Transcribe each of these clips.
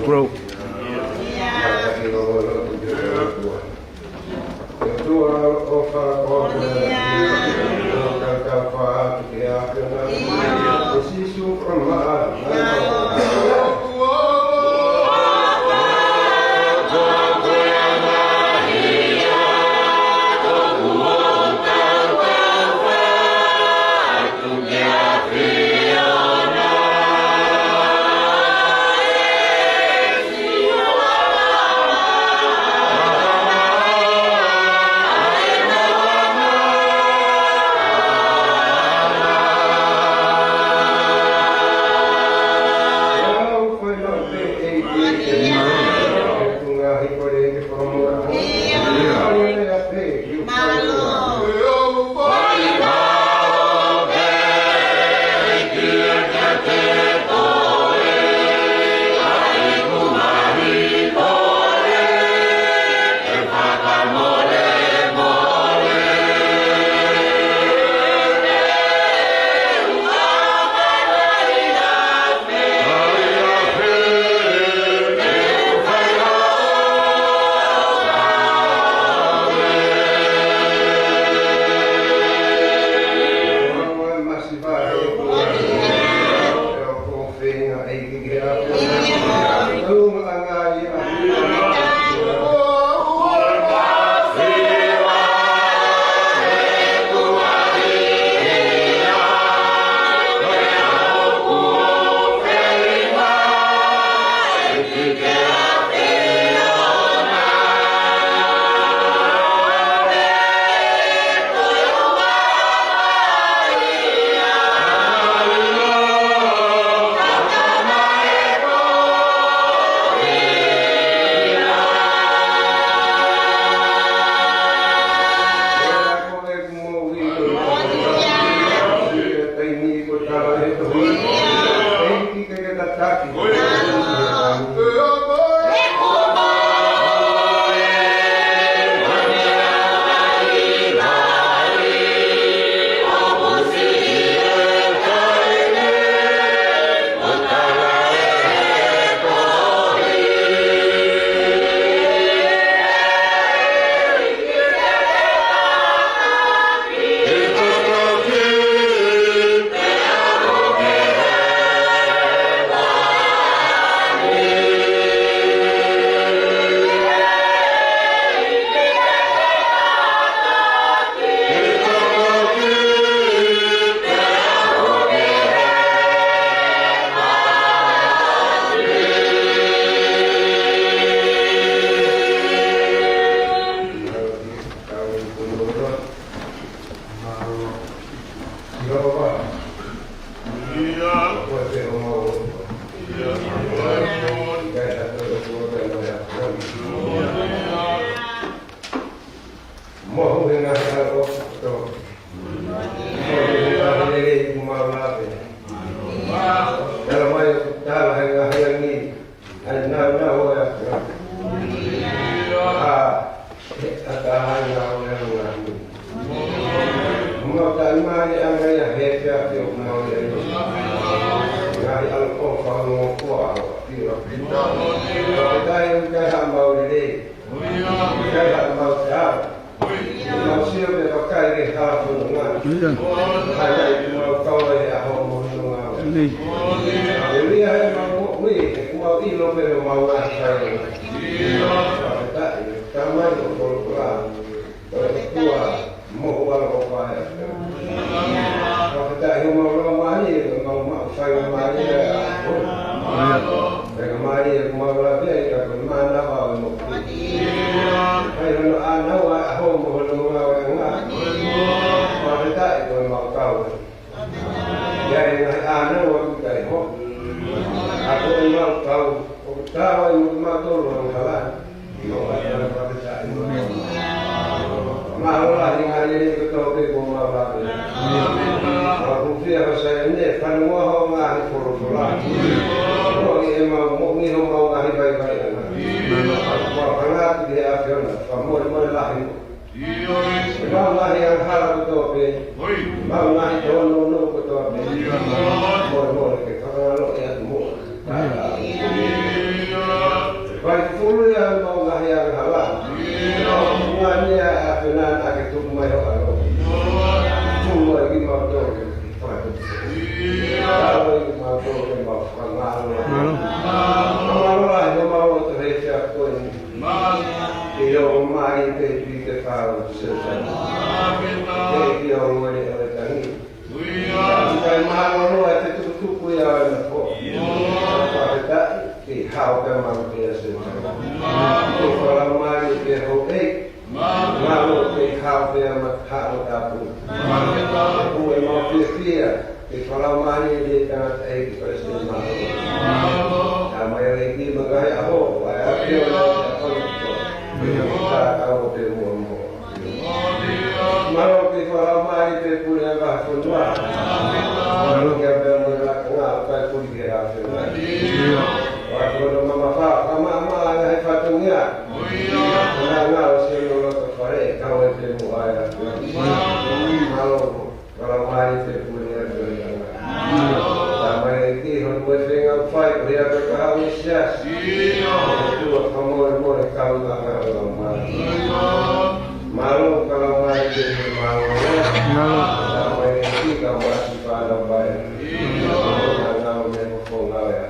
Grow. Dengan mari kumawala dia kan mana bawa mukti. Ayo no ana wa ho mo lo wa nga. Mari ta itu mau kau. Ya yang ana wa kita ho. Aku mau kau. Kau yang mau tolong kawan. Mau ada apa saja. Malah yang hari ini kita pergi kumawala. Aku dia saya ini kan mau ngai pura-pura. Mau mungkin mau ngai baik-baik. Kalau karena dia akhirnya kamu mau lahir. Mau lahir yang halal betul be. Mau lahir jono betul be. Mau ke kalau ya mau. Baik pula yang mau lahir yang halal. Semuanya akhirnya agak tu mai halal. Semua lagi mau tu. Kalau mau tu mau halal. Mau terhadap pun, dia mai pergi ke kau selesai. Dia orang ada tani. Jika malu itu tu punya anak ko. Pada kau memang dia selesai. Kalau mai dia hobi, malu kau dia makan apa. Aku memang fikir. Kalau mai dia tak presiden malu. Amai lagi menggaya ho, ayat apa itu? Kita tahu demo. Malu kita ramai punya bahasa luar. Malu kita melakukan apa pun dia lakukan. Waktu mama ayah patungnya. Menanggal seluruh terpare kau demo ayat. Malu kalau ramai punya dengan fight dia berkahwin sias. Itu kamu boleh kau kalau malu kalau main di malu. Sama ini kamu masih pada baik. Kalau memang ya.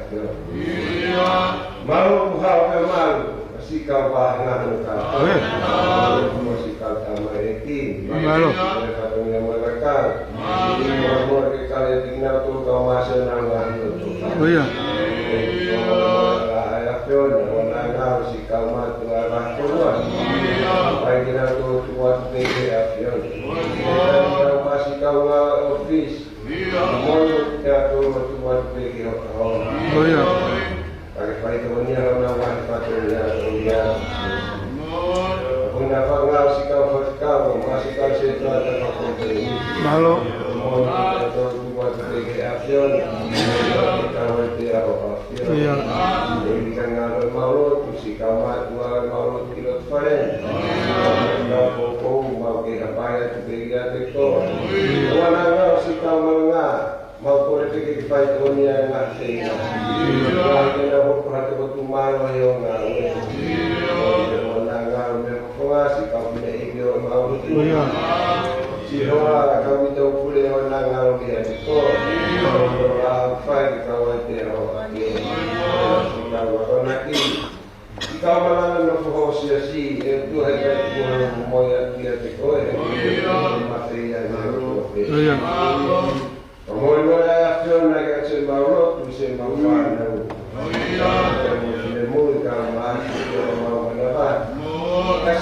Malu hal malu masih kau bahan kau. Masih kau sama ini. Malu. Katanya mereka. Mereka kalian tinggal tu kau masih nangah. Oh iya. Si kamu tu arah keluar. Baik kita tu buat PDF. Masih kau office. Mau kita tu buat PDF. Oh iya. Pagi-pagi tu ni orang nak patutnya dia. Bunda pangal si kau masih kau sesuatu apa pun. Malu. Mau kita tu buat PDF. Iya. Jadi kan kalau malu si kamar dua malu kilo faren. Kalau kau mau kita bayar tu dia itu. Kalau si kamar nggak mau politik kita itu ni nggak sih. Kalau kita mau perhati betul malu yang nggak. Kalau nggak mau si kau punya ide malu tu. Si orang kami tahu boleh orang nggak dia itu. Kalau fine kau dia kalau nanti jika malam nak berkongsi itu ada moya dia tekoi material baru. Kamu boleh after nak sebab tu sebab mana? Semua kalau masih mau mendapat.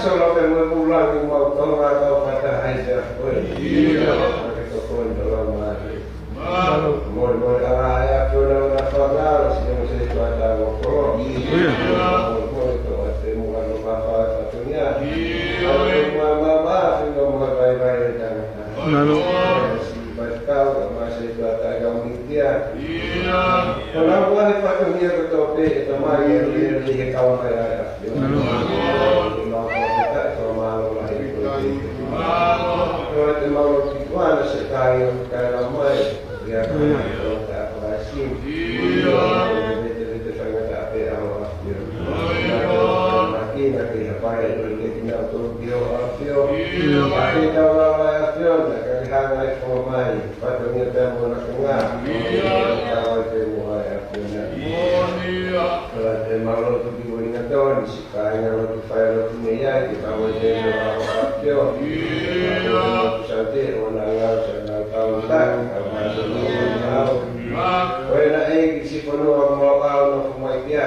Kalau memang pulang mau tahu atau kata aja. Kita pun dalam hari. Mau ayah tu nak fagal sih ada waktu. Mau itu temu dengan bapa satunya. Kalau mama sudah baik-baik jangan. Lalu. Kau masih ada gambar dia. Kalau buat patungnya betul itu mari dia kau bayar. Kalau kita sama lagi itu. Kalau mau tuan sekali kalau mai dia tak berhasil. Itu sangat apa Allah. Nanti apa yang kita untuk dia afio. Nanti kalau afio nak hangai formai patungnya temu nak tengah. Kalau temu afio. Kalau temu tu dibuat tahun sekarang kalau tu file tu ni ya kita boleh temu afio. Santi orang senang tahu tak kalau masuk tahu. Wala si penuh mau kau nak mai dia.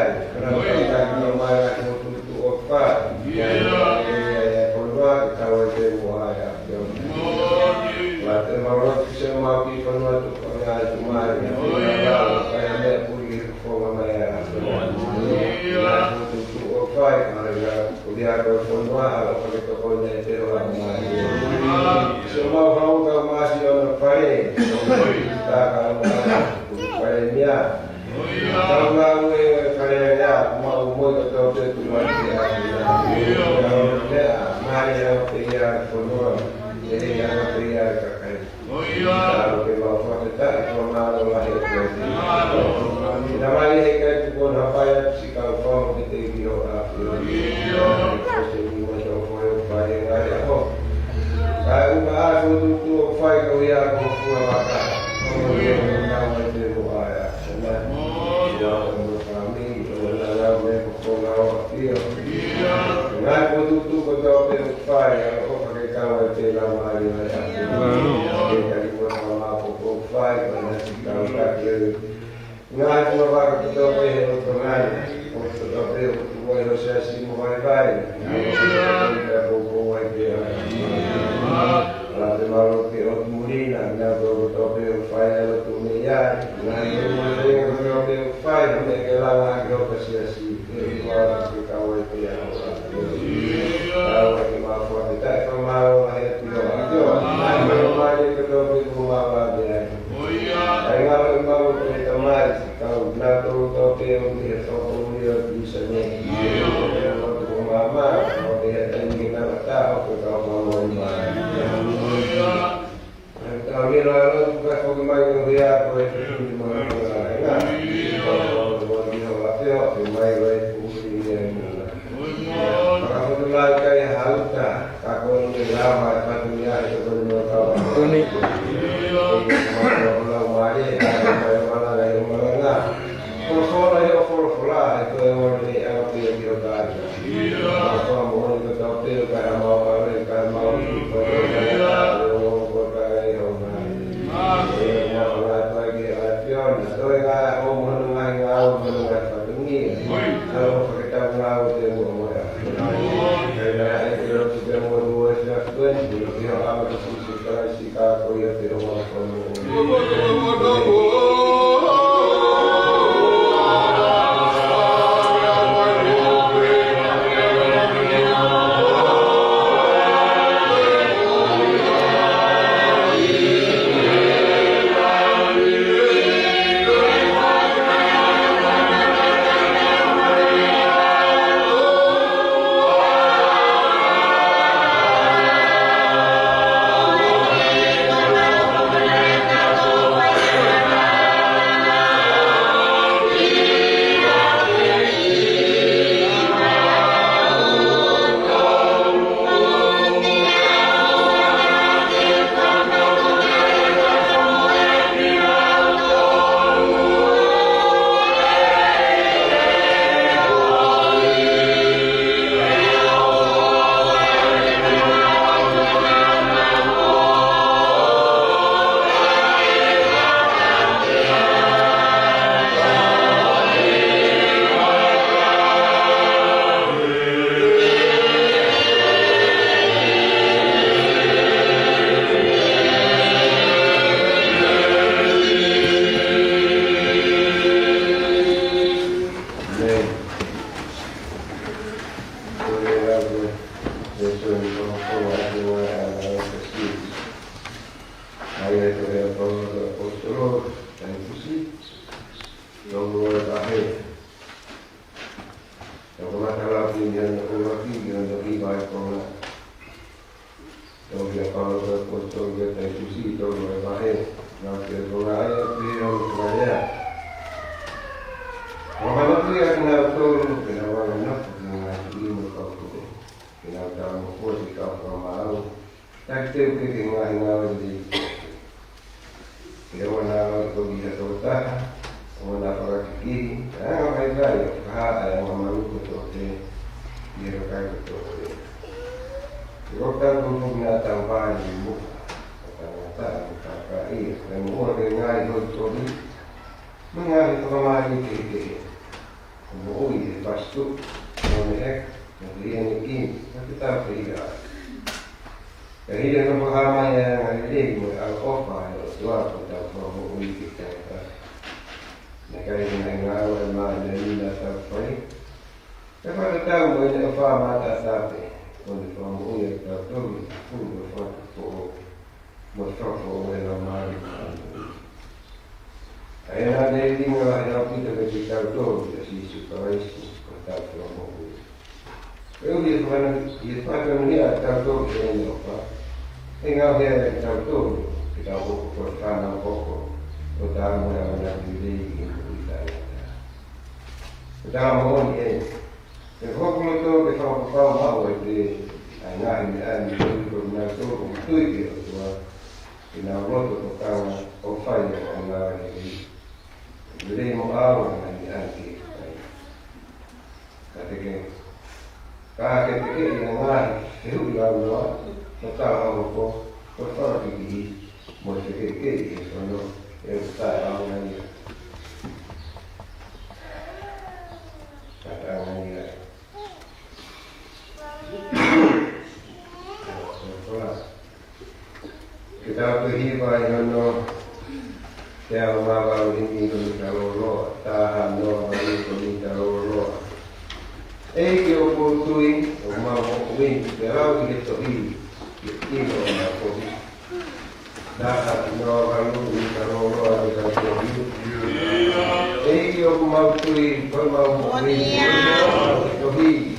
Ui, e pastu, non è, non viene qui, ma che sta per il e io non posso mai vedere al coppa e lo stuato da poco ui che sta ne cae in grado e mai nella sta fuori e poi da un po' di fa ma da state quando fa un ui e da tutto pure fa poco ma troppo è normale e la dei di la capito che ci sta tutto si superisi con tanto amore eu dia kemana non dia tanto che non fa e non è tanto che da poco portare un poco o da una di in Italia da amore e proprio to che fa un po' male di ai anni con una solo con tutti che na volta toccava o fare una vedremo anche perché che non se lui lo stava un po' per fare di molte che sono e stava una via stava una via che da qui vai non che amava l'invito loro sta no l'invito loro e che ho potuto ma ho vinto però che sto lì che io non così da no l'invito loro e io ho potuto poi ma ho vinto sto lì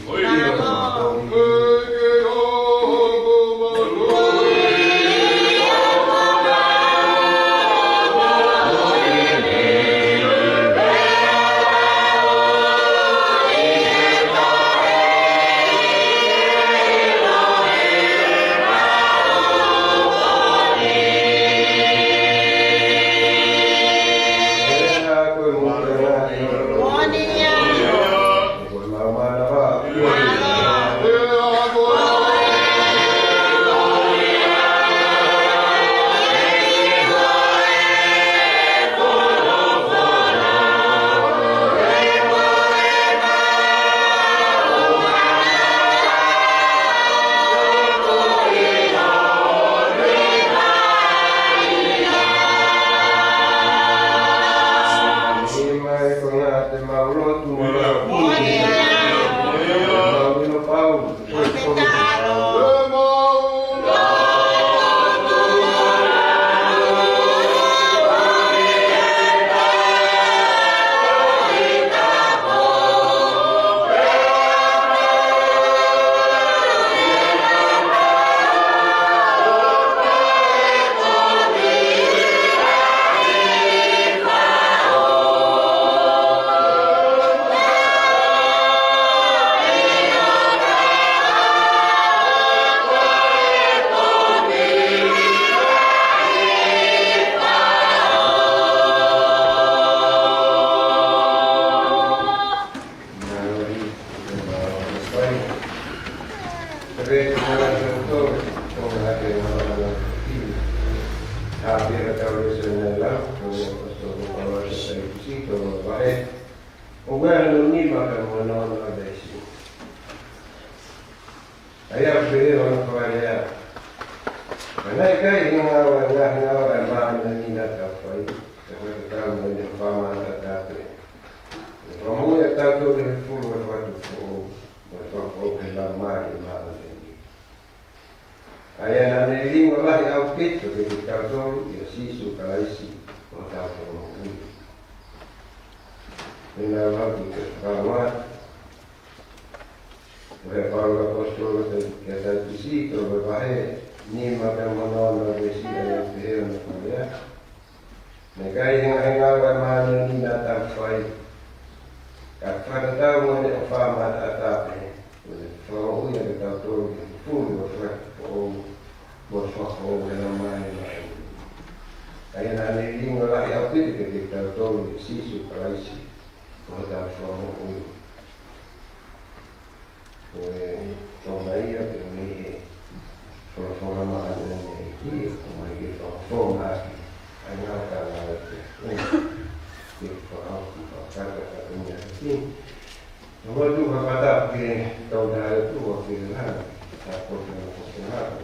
pada que toda tu que nada está por funcionar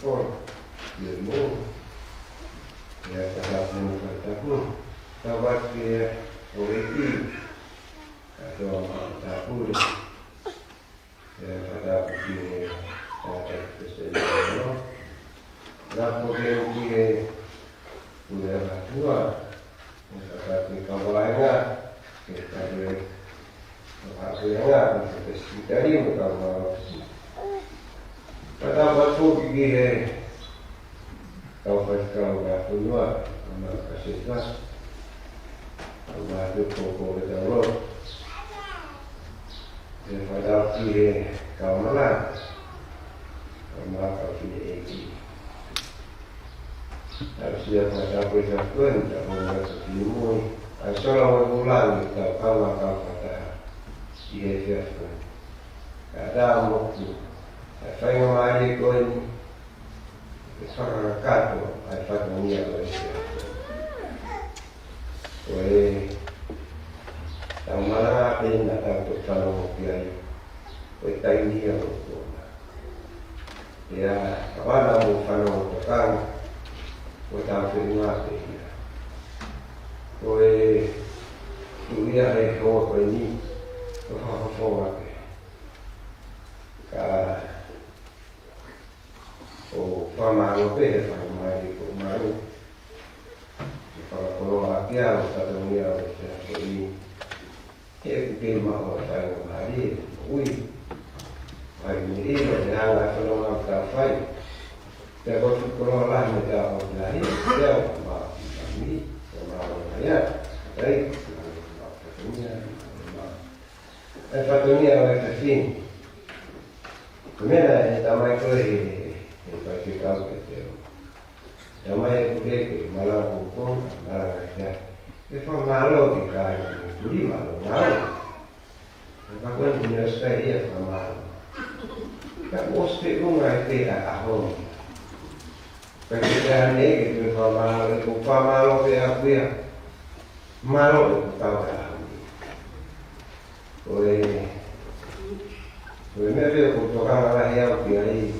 por y el mundo ya está haciendo falta estaba que hoy atau tak pun pada begini ada kesempatan nak pergi punya tua tapi kalau ada kita boleh apa yang dari kalau pada waktu pergi kau pada tua anak kasih kelas Allah itu pokok betul daripada pilih kau mana kau pilih ini harus dia pada berjaya pun tak boleh setimui asal bulan kau pada dia pun ada waktu saya mari kau ini seorang kado ada dunia Malaysia Koi yang mana pun datang untuk tolong dia, koi tahu dia untuk dia apa nama tolong tukang, koi tahu firman dia, koi dunia koi ni, koi apa oh pamalu pe pamalu kalau akhirnya satu dunia ini kita mahu saya hari hari ini jangan kalau kita fight kalau kalau lah kita lari dia ini mahu ya baik satu dunia oleh kesini kemudian kita mahu kita Damai boleh malah hukum, malah kerja. Itu malu kita ini, malu. Apapun punya saya malu. Tak mesti rumah tidak ahong. Kerjaan ini kita malu, upah malu aku ya. Malu itu tahu dah. Boleh mereka untuk orang yang pilih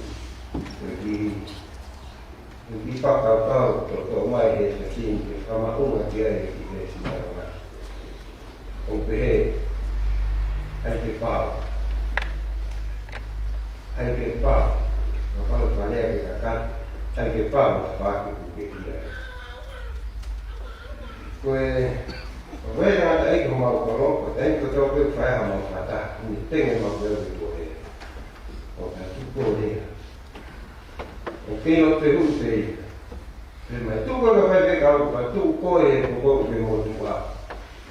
pergi Hindi pa kau to mai he sakin kama uma dia he sinara o pe ai ke pa kalau tanya ke kan ai ke pa ke dia koe ada ai ko mau ko tenho to ke fa mau fata ni tenho mau ko o ta tu dia Oke, no te guste. Pero tú cuando ves que tú coges un poco de motivar.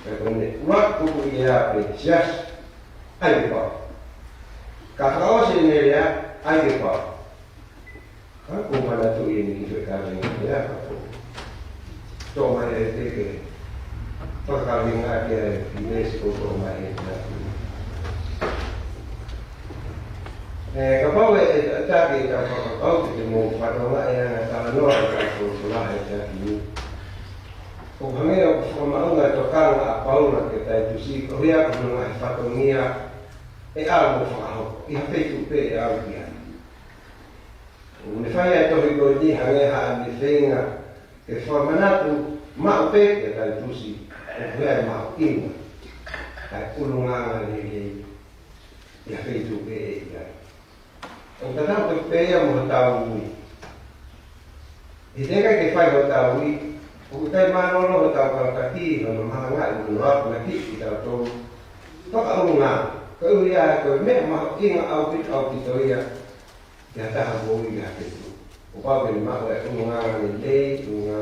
Pero waktu dia aprecias, hay que pagar. Kalau sih ni dia, hay que pagar. Aku pada tu ini kita kali ni ya. Toma este que perkawinan dia fides untuk main. Kapau tadi kapau ketemu pada yang antara luar kapau selah jadi. Kami sama orang tukang apa nak kita itu si Korea kalau fatonia algo faham. Ia itu pe algo dia. Unifanya itu hidup di hanya di senga. Keformanatu mau pe kita itu si Korea mau ini. Tak kulungan ni ia itu pe ya. Ang tanang pagpaya mo tawi. Hindi ka kifay mo tawi. Kung tayo manolo mo tawi kati, ano mahanga, inuwag, nakit, kita ito. Pagkaroon nga, kauya ko, may making outfit ito ya. Yata ang buwi natin ito. Upagin mga nga nilay, nga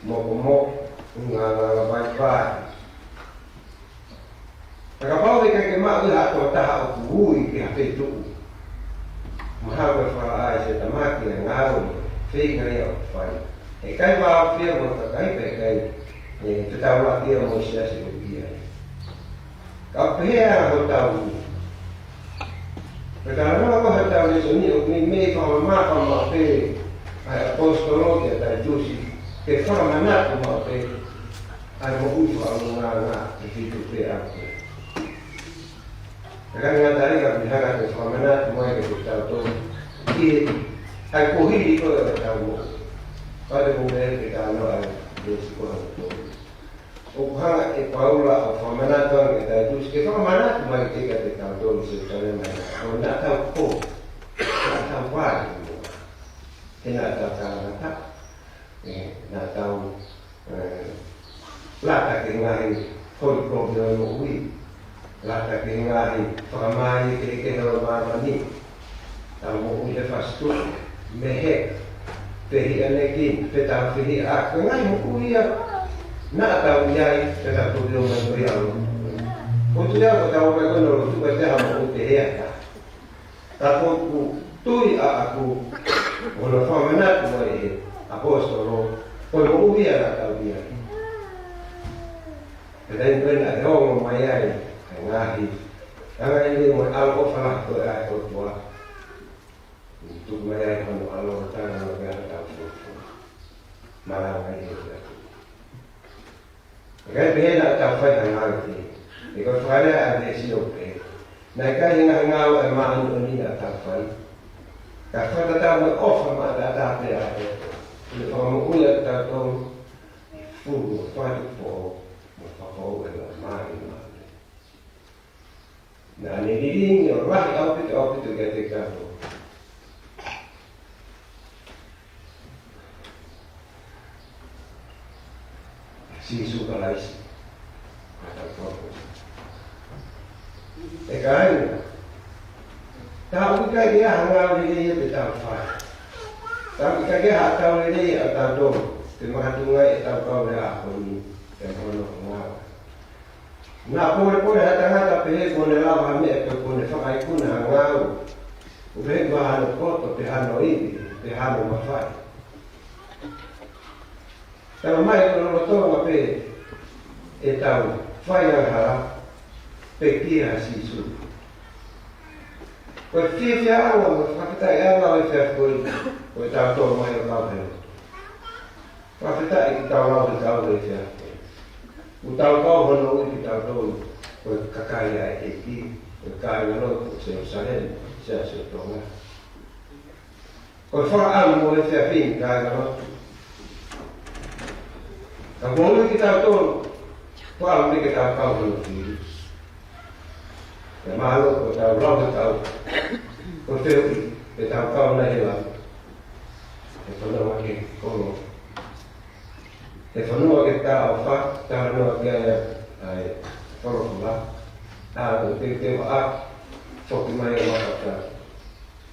mokomok, nga labay-bay. Nakapawi ka kima lahat ng tao buwi kaya ito. Mahal berfala saya tamat yang ngaruh, fake ni apa? Ikai bawa dia mau kai pekai, itu tahu dia mau siapa dia. Kau pihak aku tahu. Perkara apa tahu di sini, ini kalau mak pe, apostolo dia tak jusi, ke faham mana tu mak pe, ada mau uji orang ngana, itu pe aku. Kaya nga tayo kapihagan sa mga manat, mga kapitaw to. Ay kuhili ko ang tao mo. Pada kung dahil kita ay Diyos ko ang ito. Upang ipaula ang pamanato ang itatus. Kaya pamanat, magiging itaw doon sa ito na kung nataw ko, natawag mo. Tinataw ka nata. Nataw latak ingahin kod na umuwi. Latak ingahin pamani kaya mamani. Ang umuwi na fasto. Mehek. Pehi anekin. Petang pehi ak. Ngayon umuwi yan. Nakataw niya sa tulong ng Koreano. Kung tuya ko tawo may kono, ito ba siya ang utehiya ka? Tapos kung tuy ako, kung pamanat mo apostolo, kung uuwi ang tao niya. Kaya ko na yung mayay, ang ngahi. Ang hindi mo, ako pa ko ay otwa. Ito mayay kung ano tayo magkakataw po. Marami yun. Kaya bihin na tafay ang hangti. Ikaw pala ang desilope. Nagkahingangaw ay maanunin na tafay. Kapag natawag off ang matatapay ako. Pamamulat na itong fugo, pwede po, magpapawag ang mahin. Na nililing yung right outfit to get it done. Sisu kalais. Kan? Tahu kita dia hangal ini betul faham. Tapi kita hatau ini atau dom. Terima tungai atau kau dah aku ni. Terima hangal. Nak pun hatang tapi pun lah kami atau pun fakai pun hangal. Ubah bahan kot tapi hanoi, tapi hanoi mafai. Kalau mai kalau betul apa tahu fire harap pergi sisu. Kau fia awam, kita yang awam fia kau tahu mai kau ni. Kau kita awam tahu fia. Tahu kau hono kita tahu kau kakaya iki, kakaya lo sehen sesuatu. Kau faham mau fia pin kakaya lo. Kalau kita tahu, apa kita tahu dulu. Malu kita tahu tahu. Kita tahu nak hilang. Kita nak makin kono. Kita nak kita apa? Kita nak kita kono pula. Kita apa? Sok mai apa?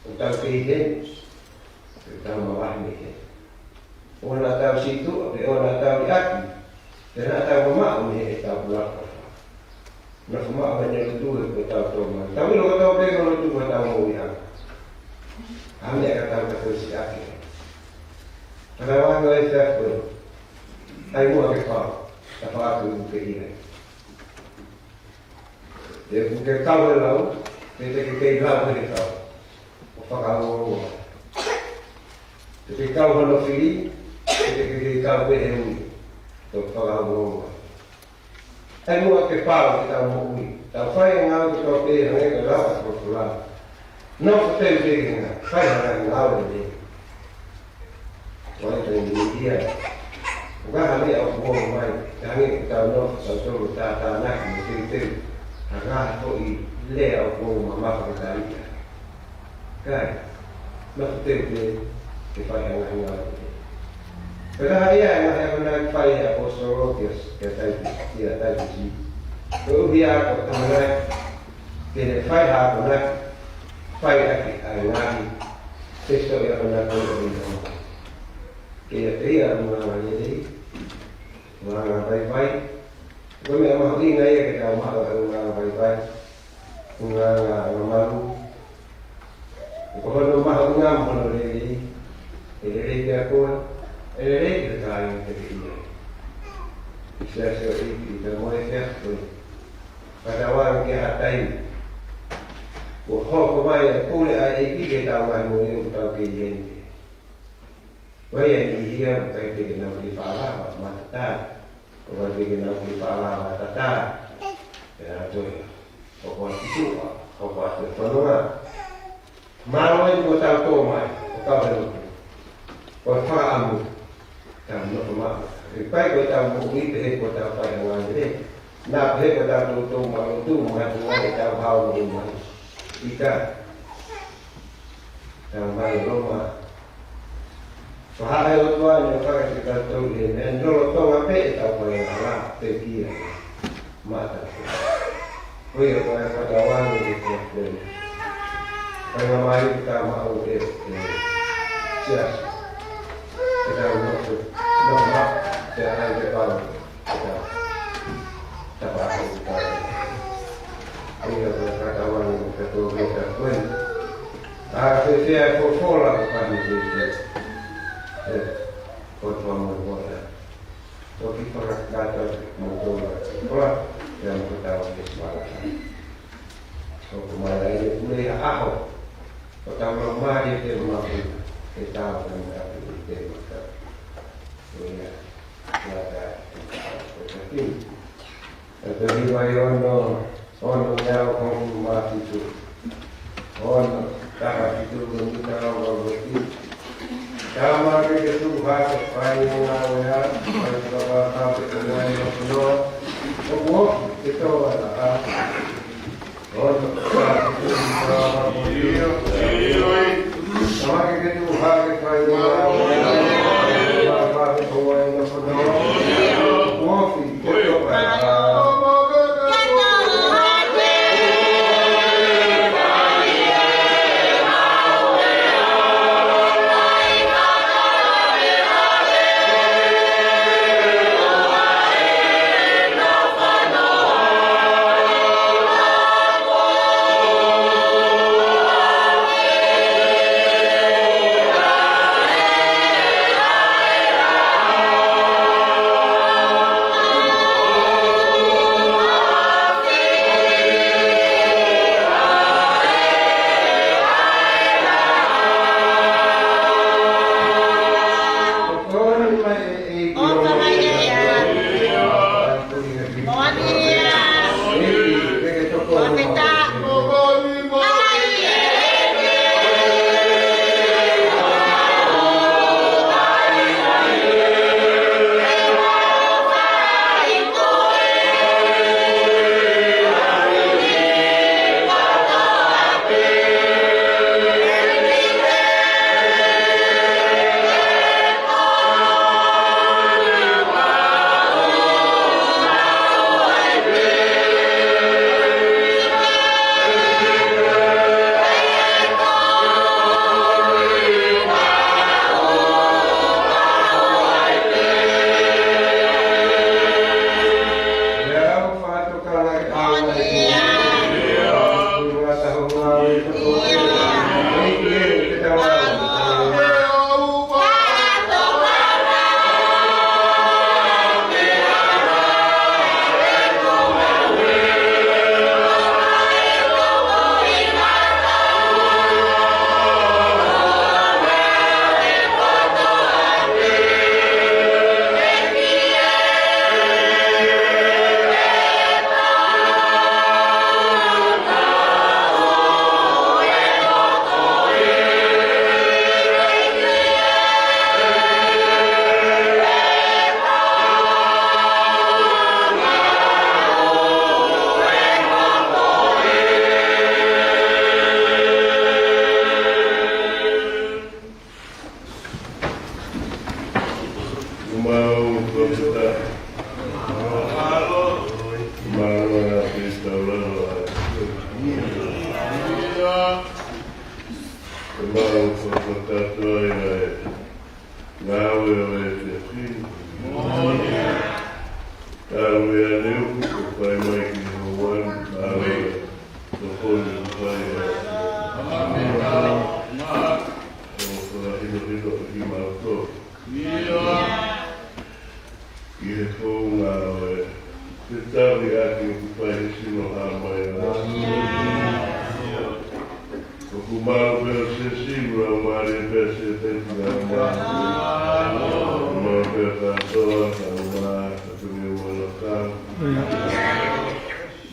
Kita pilih. Kita malah ni. Orang tahu situ, orang tahu lagi. Dan tahu mak ni tahu belakang. Nak mak banyak itu kita tahu. Tapi kalau tahu dia kalau tu tahu yang. Kami akan tahu siapa. Kalau orang lain siapa, saya mau apa? Apa aku mungkin. Dia mungkin tahu lalu, dia kita tahu dia tahu. Apa kamu? Tapi kau kalau pilih. Kita boleh untuk orang Ai mua ke pau kita mui. Ta fai ngau to pe ne ka la ko fula. No te te nga. Fai na ngau ni. Wai te ni dia. Ga ha ni au mo mai. Ta ni ta no sa to ta na ki te te. Ha to I le au mo ma pa ta ni. Kai. No te te fai ngau. Pero hari yang saya pernah fai apostol que dia tadi. Lalu dia katakan que fai ha pernah fai aquí lagi. Esto ya pernah kau que dia mengalami jadi mengalami fai. Kau memang hari ini ya kita mengalami fai. Mengalami malu. Kau memang ngam pun lagi. Jadi dia kau ele detalhe que tinha. Isso é seu filho, então é certo. Para o ano que há tem. O foco vai por aí que está mais muito para que gente. Vai aí dia vai ter que não lhe falar, mas tá. Ou vai ter que não lhe falar, mas tá. Era tudo. O quanto isso, Opa te whanua. Maro e ko tau tō mai, o tau heo. O wha amu, tau no maa. E pai ko tau mo ite he ko tau pai ngā re. Nā he ko tau tō mai o tū mai ngā e tau hao mo mai. Ika. Tau mai roma. So hae o tua ni o whaka te katou e me nolo tonga pe e tau pai ngā rā te kia. Mata. Koe o pai whakawangu e te kore. Pai ngā mai ki tā mao e sias. E tau nosu. No ma. Te anai te pāra. E tau. Tapako ki tā. Koe o pai whakawangu e te kore te koe. A te tea ko fōla o kani te te. E. Ko tua mo mora. Ko ki whakakata mo tōra. Kola. Yang kita wajib semangat. So kemarin ini mulai aho. Pertama mari kita mampu kita akan mendapat kita. So ya, ada seperti. Tapi wayono, ono jauh kamu mati tu. Ono tak itu kita orang kalau mari kita buat supaya orang pada orang itu semua itu adalah untuk sama kita tu hari kaya apa itu yang perlu kopi itu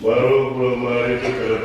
Baru belum mari kita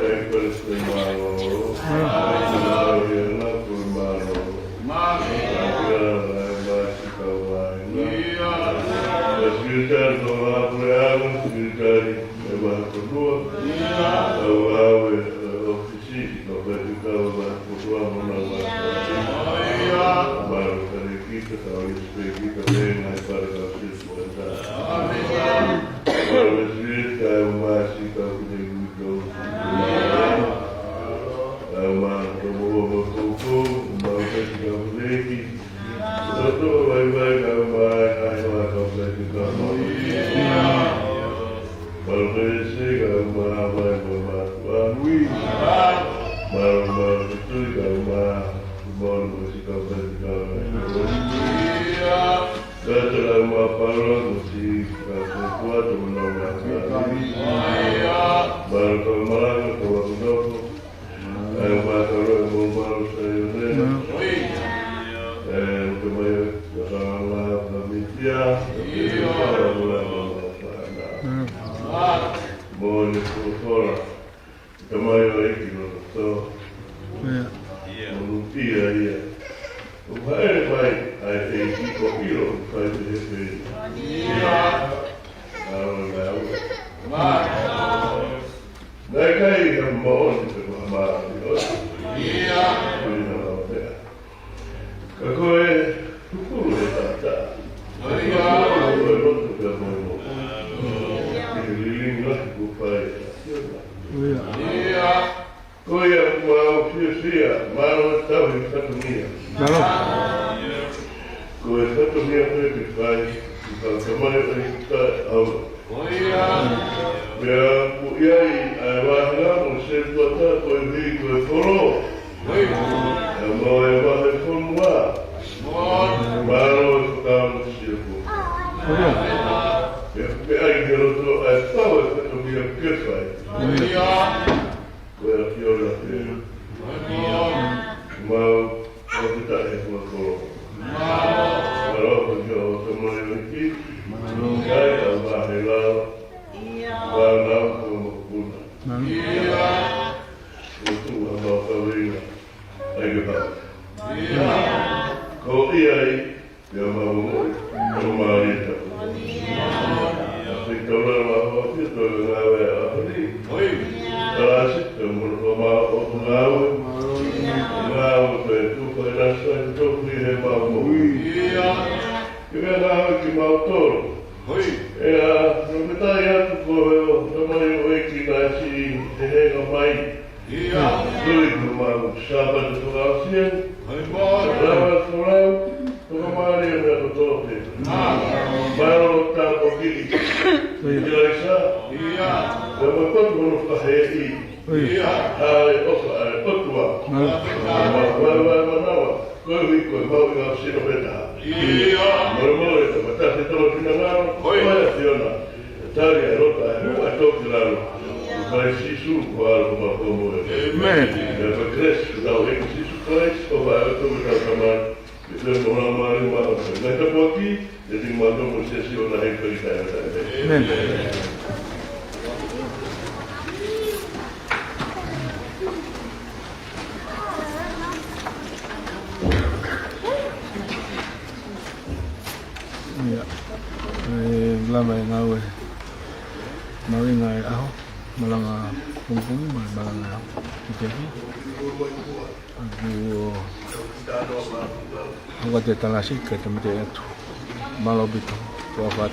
Talasi ke tempat itu malau itu wafat.